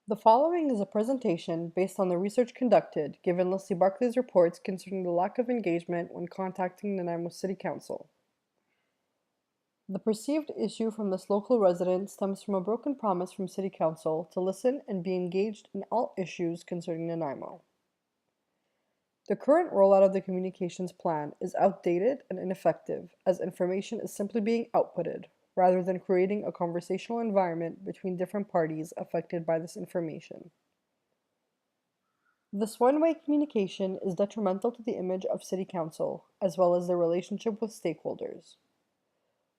The following is a presentation based on the research conducted given Leslie Barclay's reports concerning the lack of engagement when contacting Nanaimo City Council. The perceived issue from this local resident stems from a broken promise from City Council to listen and be engaged in all issues concerning Nanaimo. The current rollout of the communications plan is outdated and ineffective, as information is simply being outputted, rather than creating a conversational environment between different parties affected by this information. This one-way communication is detrimental to the image of City Council, as well as their relationship with stakeholders.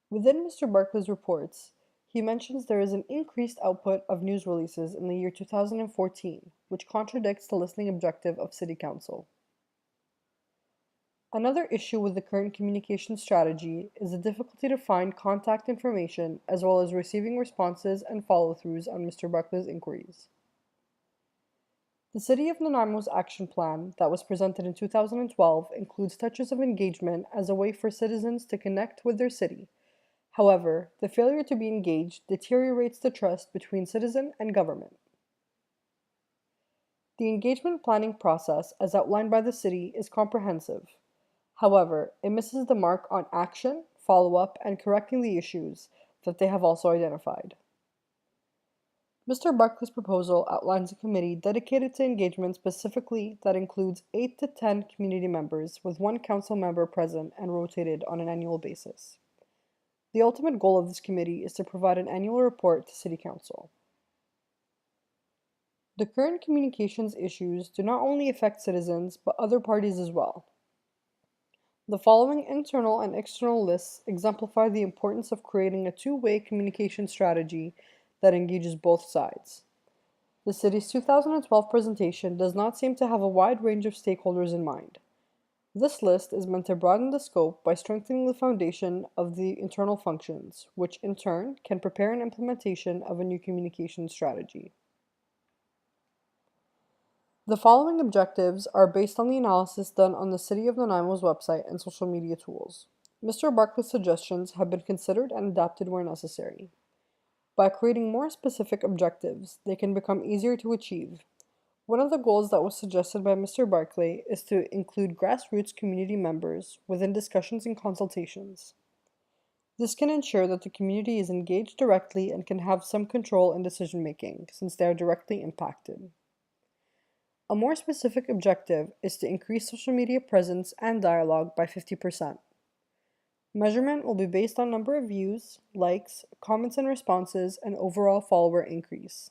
Within Mr. Barclay's reports, he mentions there is an increased output of news releases in the year 2014, which contradicts the listening objective of City Council. Another issue with the current communication strategy is the difficulty to find contact information as well as receiving responses and follow-throughs on Mr. Barclay's inquiries. The City of Nanaimo's action plan that was presented in 2012 includes touches of engagement as a way for citizens to connect with their city. However, the failure to be engaged deteriorates the trust between citizen and government. The engagement planning process, as outlined by the city, is comprehensive. However, it misses the mark on action, follow-up, and correcting the issues that they have also identified. Mr. Barclay's proposal outlines a committee dedicated to engagement specifically that includes 8 to 10 community members, with one council member present and rotated on an annual basis. The ultimate goal of this committee is to provide an annual report to City Council. The current communications issues do not only affect citizens, but other parties as well. The following internal and external lists exemplify the importance of creating a two-way communication strategy that engages both sides. The city's 2012 presentation does not seem to have a wide range of stakeholders in mind. This list is meant to broaden the scope by strengthening the foundation of the internal functions, which in turn can prepare an implementation of a new communication strategy. The following objectives are based on the analysis done on the City of Nanaimo's website and social media tools. Mr. Barclay's suggestions have been considered and adapted where necessary. By creating more specific objectives, they can become easier to achieve. One of the goals that was suggested by Mr. Barclay is to include grassroots community members within discussions and consultations. This can ensure that the community is engaged directly and can have some control in decision-making, since they are directly impacted. A more specific objective is to increase social media presence and dialogue by 50%. Measurement will be based on number of views, likes, comments and responses, and overall follower increase.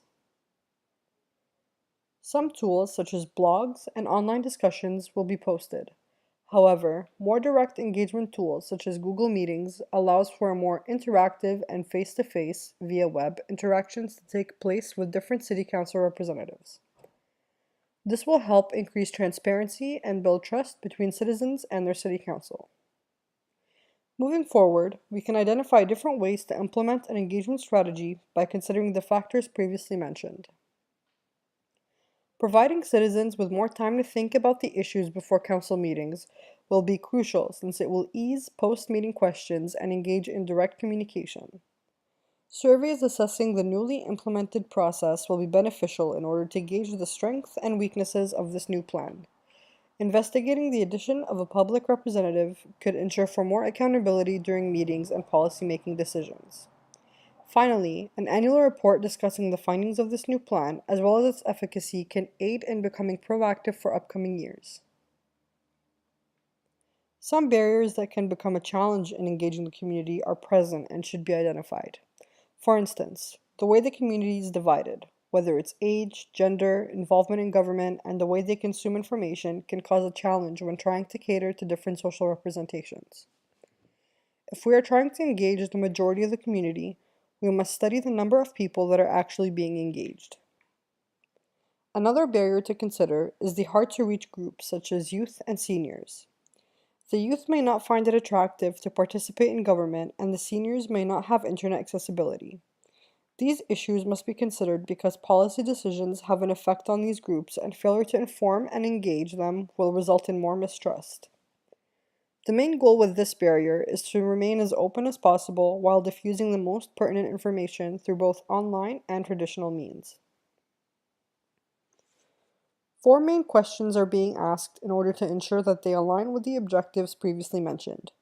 Some tools, such as blogs and online discussions, will be posted. However, more direct engagement tools, such as Google Meetings, allows for a more interactive and face-to-face, via web, interactions to take place with different City Council representatives. This will help increase transparency and build trust between citizens and their City Council. Moving forward, we can identify different ways to implement an engagement strategy by considering the factors previously mentioned. Providing citizens with more time to think about the issues before council meetings will be crucial, since it will ease post-meeting questions and engage in direct communication. Surveys assessing the newly implemented process will be beneficial in order to gauge the strengths and weaknesses of this new plan. Investigating the addition of a public representative could ensure for more accountability during meetings and policy-making decisions. Finally, an annual report discussing the findings of this new plan, as well as its efficacy, can aid in becoming proactive for upcoming years. Some barriers that can become a challenge in engaging the community are present and should be identified. For instance, the way the community is divided, whether it's age, gender, involvement in government, and the way they consume information, can cause a challenge when trying to cater to different social representations. If we are trying to engage the majority of the community, we must study the number of people that are actually being engaged. Another barrier to consider is the hard-to-reach groups such as youth and seniors. The youth may not find it attractive to participate in government, and the seniors may not have internet accessibility. These issues must be considered because policy decisions have an effect on these groups, and failure to inform and engage them will result in more mistrust. The main goal with this barrier is to remain as open as possible while diffusing the most pertinent information through both online and traditional means. Four main questions are being asked in order to ensure that they align with the objectives previously mentioned.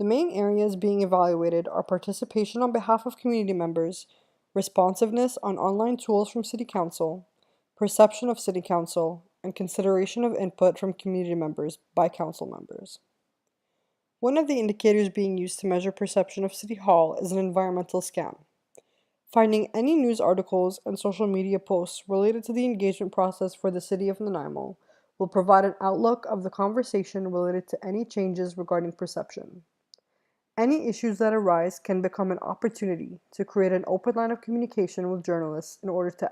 The main areas being evaluated are participation on behalf of community members, responsiveness on online tools from City Council, perception of City Council, and consideration of input from community members by Council members. One of the indicators being used to measure perception of City Hall is an environmental scan. Finding any news articles and social media posts related to the engagement process for the City of Nanaimo will provide an outlook of the conversation related to any changes regarding perception. Any issues that arise can become an opportunity to create an open line of communication with journalists in order to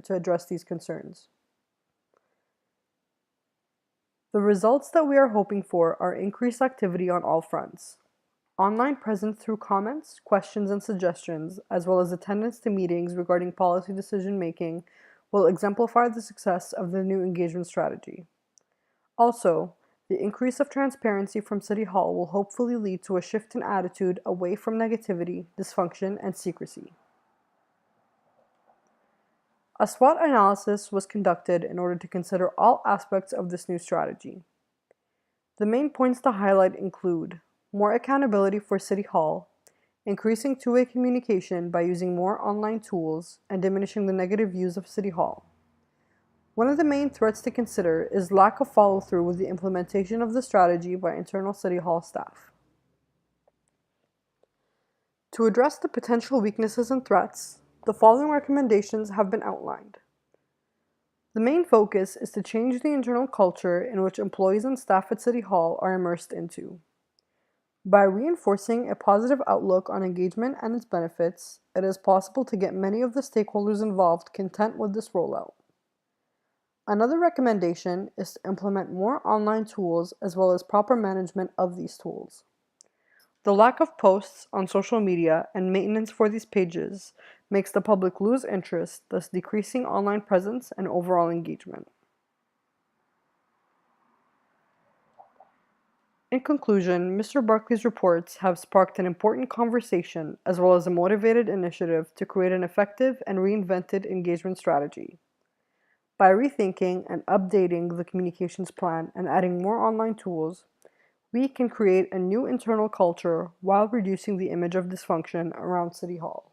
address these concerns. The results that we are hoping for are increased activity on all fronts. Online presence through comments, questions, and suggestions, as well as attendance to meetings regarding policy decision-making, will exemplify the success of the new engagement strategy. Also, the increase of transparency from City Hall will hopefully lead to a shift in attitude away from negativity, dysfunction, and secrecy. A SWOT analysis was conducted in order to consider all aspects of this new strategy. The main points to highlight include more accountability for City Hall, increasing two-way communication by using more online tools, and diminishing the negative views of City Hall. One of the main threats to consider is lack of follow-through with the implementation of the strategy by internal City Hall staff. To address the potential weaknesses and threats, the following recommendations have been outlined. The main focus is to change the internal culture in which employees and staff at City Hall are immersed into. By reinforcing a positive outlook on engagement and its benefits, it is possible to get many of the stakeholders involved content with this rollout. Another recommendation is to implement more online tools as well as proper management of these tools. The lack of posts on social media and maintenance for these pages makes the public lose interest, thus decreasing online presence and overall engagement. In conclusion, Mr. Barkley's reports have sparked an important conversation as well as a motivated initiative to create an effective and reinvented engagement strategy. By rethinking and updating the communications plan and adding more online tools, we can create a new internal culture while reducing the image of dysfunction around City Hall.